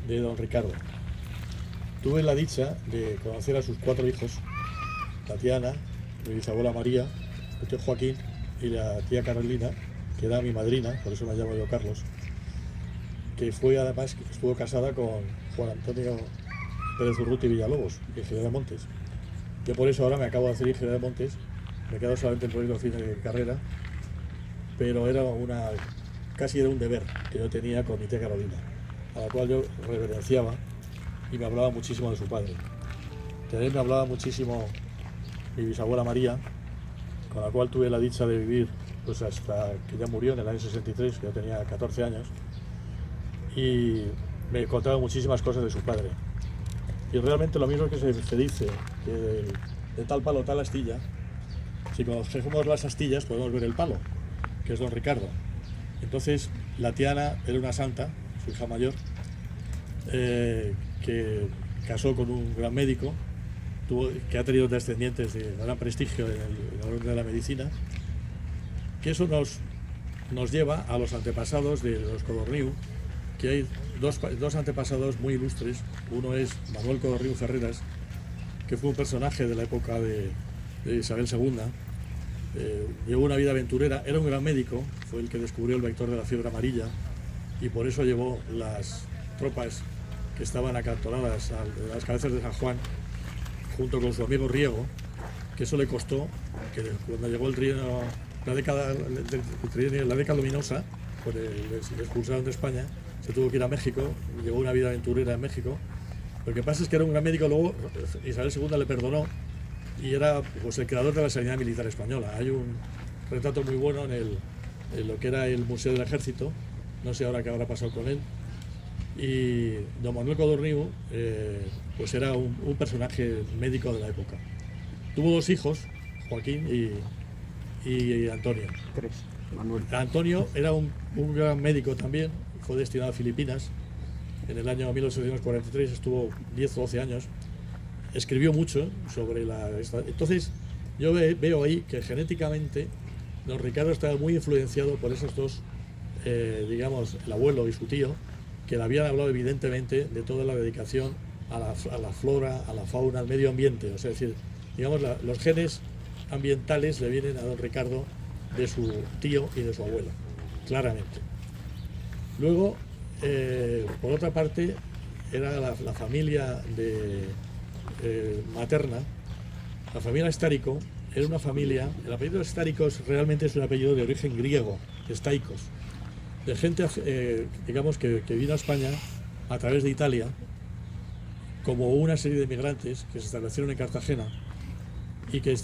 de don Ricardo. Tuve la dicha de conocer a sus 4 hijos, Tatiana, mi bisabuela María, el tío Joaquín y la tía Carolina, que era mi madrina, por eso me llamo yo Carlos, que fue además, que estuvo casada con Juan Antonio Pérez Urruti Villalobos, ingeniero de montes. Yo por eso ahora me acabo de hacer ingeniero de montes, me quedo solamente el proyecto fin de carrera, pero casi era un deber que yo tenía con mi tía Carolina, a la cual yo reverenciaba y me hablaba muchísimo de su padre. También me hablaba muchísimo mi bisabuela María, con la cual tuve la dicha de vivir pues hasta que ya murió en el año 63, que yo tenía 14 años, y me contaba muchísimas cosas de su padre. Y realmente lo mismo que se dice, que de tal palo tal astilla, si conocemos las astillas podemos ver el palo, que es don Ricardo. Entonces la Tiana era una santa, su hija mayor, que casó con un gran médico, que ha tenido descendientes de gran prestigio en el orden de la medicina, que eso nos lleva a los antepasados de los Codorniu, que hay dos antepasados muy ilustres. Uno es Manuel Codorniu Ferreras, que fue un personaje de la época de Isabel II, llevó una vida aventurera, era un gran médico, fue el que descubrió el vector de la fiebre amarilla y por eso llevó las tropas que estaban acantonadas a las cabezas de San Juan junto con su amigo Riego, que eso le costó que cuando llegó la década luminosa, pues les expulsaron de España, se tuvo que ir a México, llevó una vida aventurera en México. Lo que pasa es que era un gran médico, luego Isabel II le perdonó y era pues, el creador de la sanidad militar española. Hay un retrato muy bueno en lo que era el Museo del Ejército, no sé ahora qué habrá pasado con él. Y don Manuel Codorniu pues era un personaje médico de la época. Tuvo 2 hijos, Joaquín y Antonio. 3, Manuel. Antonio era un gran médico también, fue destinado a Filipinas. En el año 1843 estuvo 10 o 12 años. Escribió mucho sobre Entonces, yo veo ahí que genéticamente don Ricardo estaba muy influenciado por esos dos, digamos, el abuelo y su tío, que le habían hablado evidentemente de toda la dedicación a la flora, a la fauna, al medio ambiente. O sea, es decir, digamos, los genes ambientales le vienen a don Ricardo de su tío y de su abuelo, claramente. Luego, por otra parte, era la familia materna, la familia Estárico, era una familia, el apellido Estáricos realmente es un apellido de origen griego, estaicos, de gente, digamos, que vino a España a través de Italia, como una serie de migrantes que se establecieron en Cartagena y que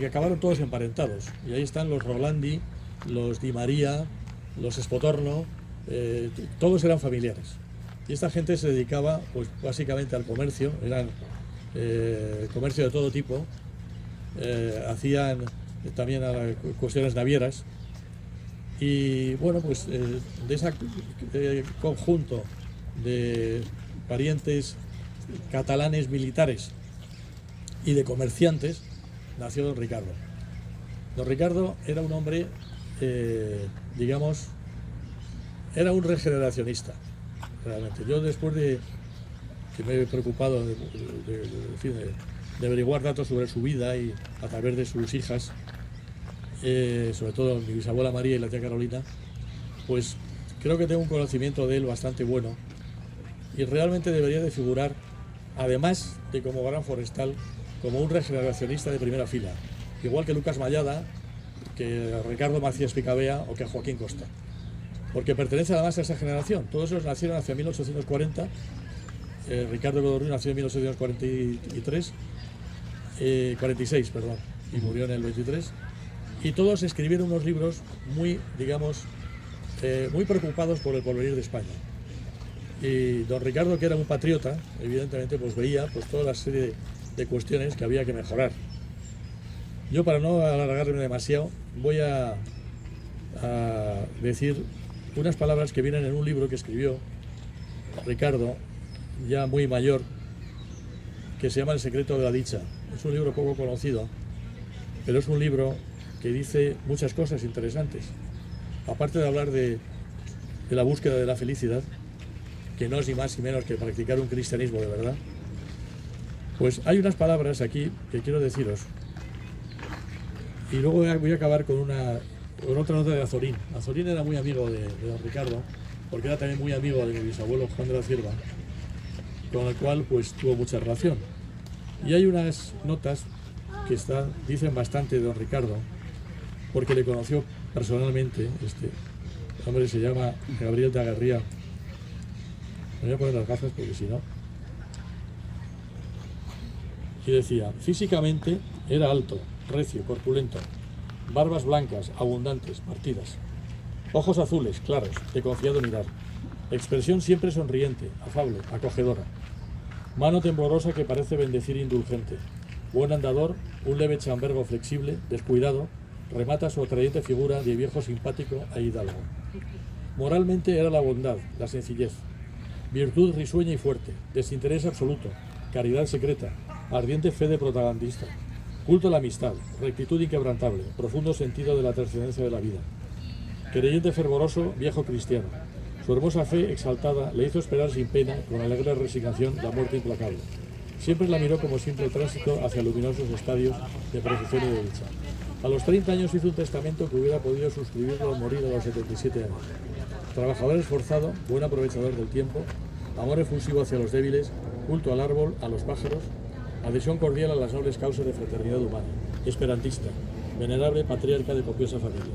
acabaron todos emparentados. Y ahí están los Rolandi, los Di María, los Espotorno, todos eran familiares. Y esta gente se dedicaba pues básicamente al comercio, eran comercio de todo tipo, hacían también a cuestiones navieras. Y bueno, pues de ese conjunto de parientes catalanes militares y de comerciantes nació don Ricardo. Don Ricardo era un hombre, digamos, era un regeneracionista, realmente. Yo después de que me he preocupado de averiguar datos sobre su vida y a través de sus hijas, sobre todo mi bisabuela María y la tía Carolina, pues creo que tengo un conocimiento de él bastante bueno y realmente debería de figurar, además de como gran forestal, como un regeneracionista de primera fila, igual que Lucas Mallada, que Ricardo Macías Picabea o que Joaquín Costa, porque pertenece además a esa generación. Todos ellos nacieron hacia 1840, Ricardo Codorniu nació en 1846, y murió en el 23, y todos escribieron unos libros muy, digamos, muy preocupados por el porvenir de España. Y don Ricardo, que era un patriota, evidentemente pues veía pues toda la serie de cuestiones que había que mejorar. Yo, para no alargarme demasiado, voy a decir unas palabras que vienen en un libro que escribió Ricardo, ya muy mayor, que se llama El secreto de la dicha. Es un libro poco conocido, pero es un libro que dice muchas cosas interesantes. Aparte de hablar de la búsqueda de la felicidad, que no es ni más ni menos que practicar un cristianismo de verdad, pues hay unas palabras aquí que quiero deciros. Y luego voy a acabar con otra nota de Azorín. Azorín era muy amigo de don Ricardo, porque era también muy amigo de mi bisabuelo Juan de la Cierva, con el cual pues tuvo mucha relación. Y hay unas notas que dicen bastante de don Ricardo, porque le conoció personalmente. Este hombre se llama Gabriel de Agarría. Me voy a poner las gafas porque si no. Y decía: físicamente era alto, recio, corpulento, barbas blancas, abundantes, partidas, ojos azules, claros, de confiado mirar, expresión siempre sonriente, afable, acogedora, mano temblorosa que parece bendecir indulgente, buen andador, un leve chambergo flexible, descuidado, remata su atrayente figura de viejo simpático e hidalgo. Moralmente era la bondad, la sencillez, virtud risueña y fuerte, desinterés absoluto, caridad secreta, ardiente fe de propagandista, culto a la amistad, rectitud inquebrantable, profundo sentido de la trascendencia de la vida, creyente fervoroso, viejo cristiano. Su hermosa fe exaltada le hizo esperar sin pena, con alegre resignación, la muerte implacable. Siempre la miró como simple tránsito hacia luminosos estadios de perfección y de dicha. A los 30 años hizo un testamento que hubiera podido suscribirlo al morir a los 77 años. Trabajador esforzado, buen aprovechador del tiempo, amor efusivo hacia los débiles, culto al árbol, a los pájaros, adhesión cordial a las nobles causas de fraternidad humana, esperantista, venerable patriarca de copiosa familia.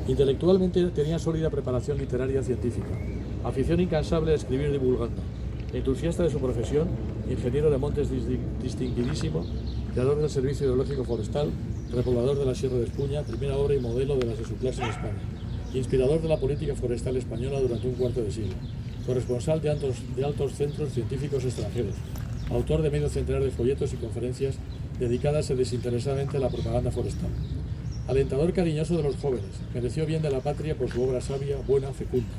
Intelectualmente tenía sólida preparación literaria y científica, afición incansable a escribir divulgando, entusiasta de su profesión, ingeniero de montes distinguidísimo, creador del Servicio Hidrológico Forestal, repoblador de la Sierra de Espuña, primera obra y modelo de las de su clase en España, inspirador de la política forestal española durante un cuarto de siglo, corresponsal de altos centros científicos extranjeros, autor de medio centenar de folletos y conferencias dedicadas desinteresadamente a la propaganda forestal. Alentador cariñoso de los jóvenes, mereció bien de la patria por su obra sabia, buena, fecunda.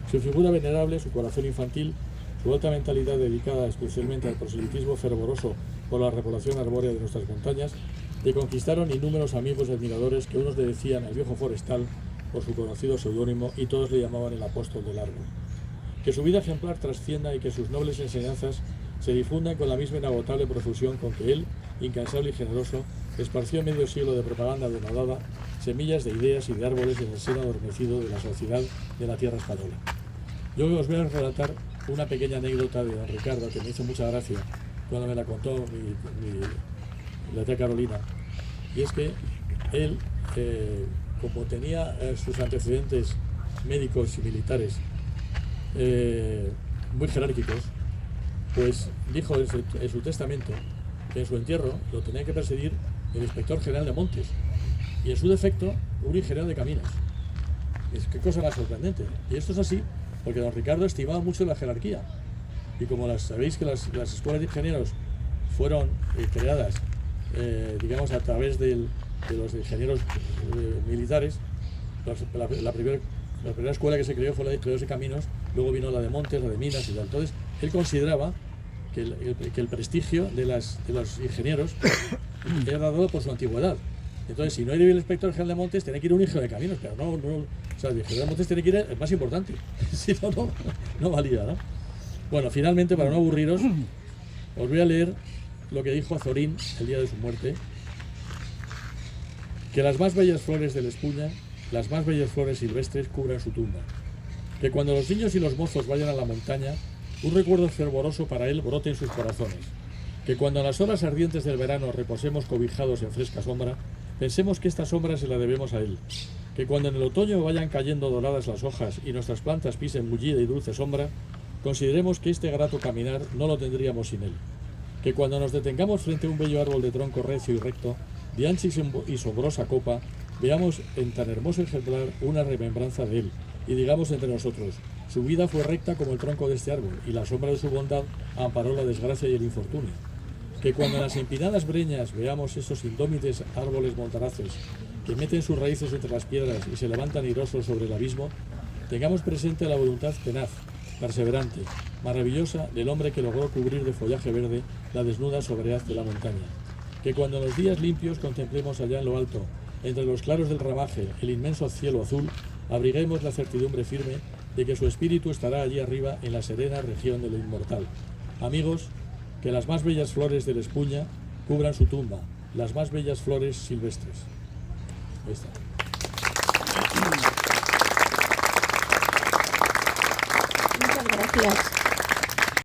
Su figura venerable, su corazón infantil, su alta mentalidad dedicada especialmente al proselitismo fervoroso por la repoblación arbórea de nuestras montañas, le conquistaron innúmeros amigos y admiradores que unos le decían el viejo forestal por su conocido seudónimo y todos le llamaban el apóstol del árbol. Que su vida ejemplar trascienda y que sus nobles enseñanzas se difundan con la misma inagotable profusión con que él, incansable y generoso, esparció medio siglo de propaganda denodada, semillas de ideas y de árboles en el seno adormecido de la sociedad de la tierra española. Yo os voy a relatar una pequeña anécdota de don Ricardo que me hizo mucha gracia cuando me la contó la tía Carolina, y es que él, como tenía sus antecedentes médicos y militares muy jerárquicos, pues dijo en su testamento que en su entierro lo tenía que presidir el inspector general de Montes y en su defecto un ingeniero de caminos. Qué cosa más sorprendente. Y esto es así porque don Ricardo estimaba mucho la jerarquía, y como sabéis que las escuelas de ingenieros fueron creadas digamos a través de los ingenieros militares, la primera escuela que se creó fue la de ingenieros de caminos, luego vino la de Montes, la de minas y tal. Entonces él consideraba que el prestigio de los ingenieros era dado por su antigüedad. Entonces, si no hay el inspector general de Montes, tiene que ir un ingeniero de caminos, pero no, o sea, el ingeniero de Montes tiene que ir el más importante, si no valía, ¿no? Bueno, finalmente, para no aburriros, os voy a leer lo que dijo Azorín el día de su muerte: que las más bellas flores de la Espuña, las más bellas flores silvestres cubran su tumba, que cuando los niños y los mozos vayan a la montaña, un recuerdo fervoroso para él brote en sus corazones, que cuando en las horas ardientes del verano reposemos cobijados en fresca sombra, pensemos que esta sombra se la debemos a él, que cuando en el otoño vayan cayendo doradas las hojas y nuestras plantas pisen mullida y dulce sombra, consideremos que este grato caminar no lo tendríamos sin él, que cuando nos detengamos frente a un bello árbol de tronco recio y recto, de ancha y sombrosa copa, veamos en tan hermoso ejemplar una remembranza de él, y digamos entre nosotros: su vida fue recta como el tronco de este árbol, y la sombra de su bondad amparó la desgracia y el infortunio. Que cuando en las empinadas breñas veamos esos indómites árboles montaraces que meten sus raíces entre las piedras y se levantan airosos sobre el abismo, tengamos presente la voluntad tenaz, perseverante, maravillosa del hombre que logró cubrir de follaje verde la desnuda sobriedad de la montaña. Que cuando en los días limpios contemplemos allá en lo alto, entre los claros del ramaje, el inmenso cielo azul, abriguemos la certidumbre firme de que su espíritu estará allí arriba en la serena región de lo inmortal. Amigos, que las más bellas flores de la Espuña cubran su tumba, las más bellas flores silvestres. Ahí está. Muchas gracias.